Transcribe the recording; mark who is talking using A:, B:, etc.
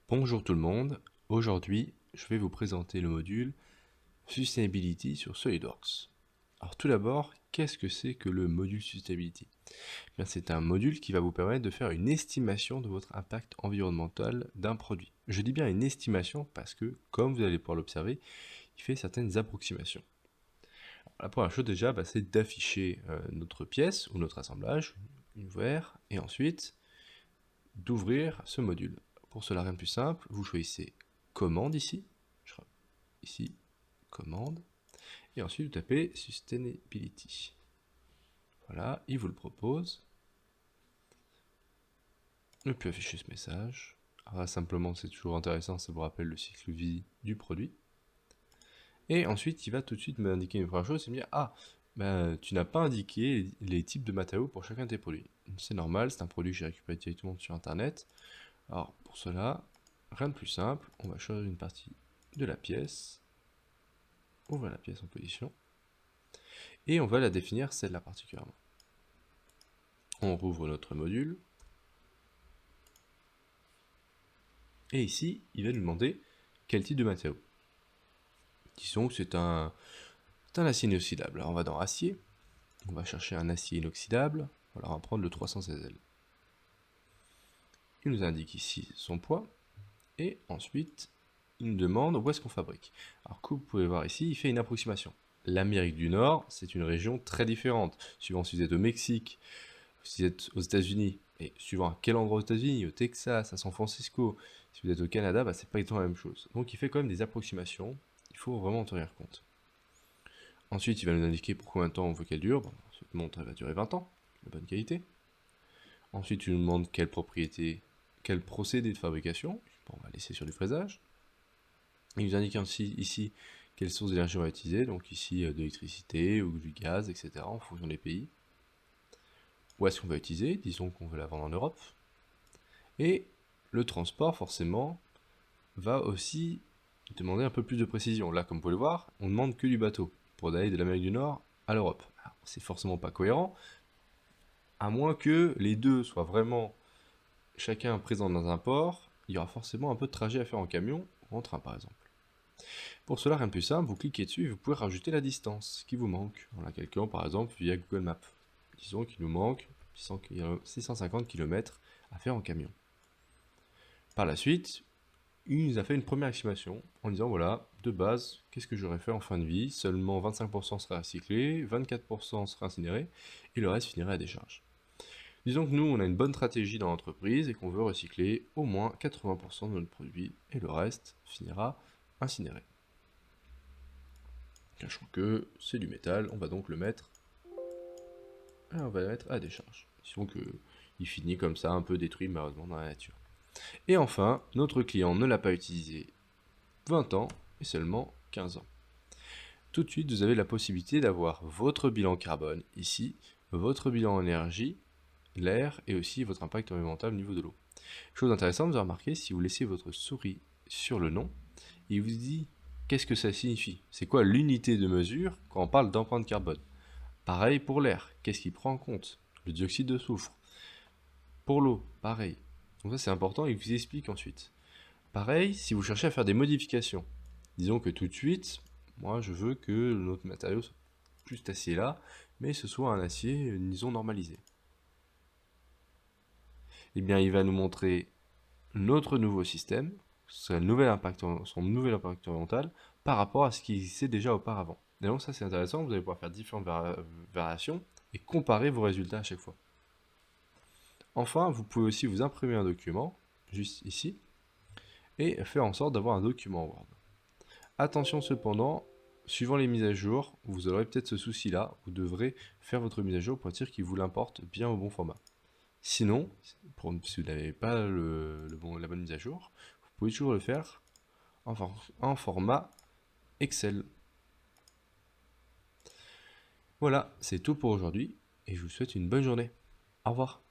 A: Bonjour tout le monde, aujourd'hui je vais vous présenter le module Sustainability sur SolidWorks. Alors tout d'abord, qu'est-ce que c'est que le module Sustainability? Bien, c'est un module qui va vous permettre de faire une estimation de votre impact environnemental d'un produit. Je dis bien une estimation parce que, comme vous allez pouvoir l'observer, il fait certaines approximations. Alors, la première chose déjà, c'est d'afficher notre pièce ou notre assemblage, une VR, et ensuite d'ouvrir ce module. Pour cela, rien de plus simple, vous choisissez commande ici, ici, commande, et ensuite vous tapez Sustainability. Voilà, il vous le propose. Ne plus afficher ce message. Alors là, simplement, c'est toujours intéressant, ça vous rappelle le cycle vie du produit. Et ensuite, il va tout de suite m'indiquer une première chose, c'est me dire, tu n'as pas indiqué les types de matériaux pour chacun de tes produits. C'est normal, c'est un produit que j'ai récupéré directement sur Internet. Alors, pour cela, rien de plus simple, on va choisir une partie de la pièce, ouvrir la pièce en position, et on va la définir celle-là particulièrement. On rouvre notre module, et ici, il va nous demander quel type de matériau. Disons que c'est un acier inoxydable. Alors on va dans acier, on va chercher un acier inoxydable, voilà, on va prendre le 316L. Il nous indique ici son poids, et ensuite, il nous demande où est-ce qu'on fabrique. Alors comme vous pouvez voir ici, il fait une approximation. L'Amérique du Nord, c'est une région très différente. Suivant si vous êtes au Mexique, si vous êtes aux États-Unis, et suivant à quel endroit aux États-Unis, au Texas, à San Francisco, si vous êtes au Canada, c'est pas exactement la même chose. Donc il fait quand même des approximations, il faut vraiment en tenir compte. Ensuite, il va nous indiquer pour combien de temps on veut qu'elle dure. Bon, cette montre elle va durer 20 ans, de bonne qualité. Ensuite, il nous demande quelle propriété, quel procédé de fabrication. Bon, on va laisser sur du fraisage. Il nous indique aussi ici quelles sources d'énergie on va utiliser, donc ici de l'électricité ou du gaz, etc. en fonction des pays. Où est-ce qu'on va utiliser? Disons qu'on veut la vendre en Europe. Et le transport, forcément, va aussi demander un peu plus de précision. Là, comme vous pouvez le voir, on ne demande que du bateau pour aller de l'Amérique du Nord à l'Europe. C'est forcément pas cohérent, à moins que les deux soient vraiment chacun présent dans un port, il y aura forcément un peu de trajet à faire en camion ou en train par exemple. Pour cela, rien de plus simple, vous cliquez dessus et vous pouvez rajouter la distance qui vous manque, en la calculant par exemple via Google Maps. Disons qu'il nous manque 650 km à faire en camion. Par la suite, il nous a fait une première estimation en disant voilà, de base, qu'est-ce que j'aurais fait en fin de vie? Seulement 25% serait recyclé, 24% serait incinéré, et le reste finirait à décharge. Disons que nous, on a une bonne stratégie dans l'entreprise et qu'on veut recycler au moins 80% de notre produit, et le reste finira incinéré. Sachant que c'est du métal, on va donc le mettre à décharge. Disons qu'il finit comme ça, un peu détruit malheureusement dans la nature. Et enfin, notre client ne l'a pas utilisé 20 ans, et seulement 15 ans. Tout de suite, vous avez la possibilité d'avoir votre bilan carbone ici, votre bilan énergie, l'air et aussi votre impact environnemental au niveau de l'eau. Chose intéressante, vous avez remarqué, si vous laissez votre souris sur le nom, il vous dit qu'est-ce que ça signifie. C'est quoi l'unité de mesure quand on parle d'empreinte carbone? Pareil pour l'air, qu'est-ce qu'il prend en compte? Le dioxyde de soufre. Pour l'eau, pareil. Donc ça c'est important, il vous explique ensuite. Pareil, si vous cherchez à faire des modifications, disons que tout de suite, moi je veux que notre matériau soit plus cet acier-là, mais ce soit un acier, disons, normalisé. Eh bien, il va nous montrer notre nouveau système, son nouvel impact environnemental, par rapport à ce qui existait déjà auparavant. Et donc ça c'est intéressant, vous allez pouvoir faire différentes variations et comparer vos résultats à chaque fois. Enfin, vous pouvez aussi vous imprimer un document, juste ici, et faire en sorte d'avoir un document Word. Attention cependant, suivant les mises à jour, vous aurez peut-être ce souci-là, vous devrez faire votre mise à jour pour être sûr qu'il vous l'importe bien au bon format. Sinon, si vous n'avez pas la bonne mise à jour, vous pouvez toujours le faire en format Excel. Voilà, c'est tout pour aujourd'hui, et je vous souhaite une bonne journée. Au revoir.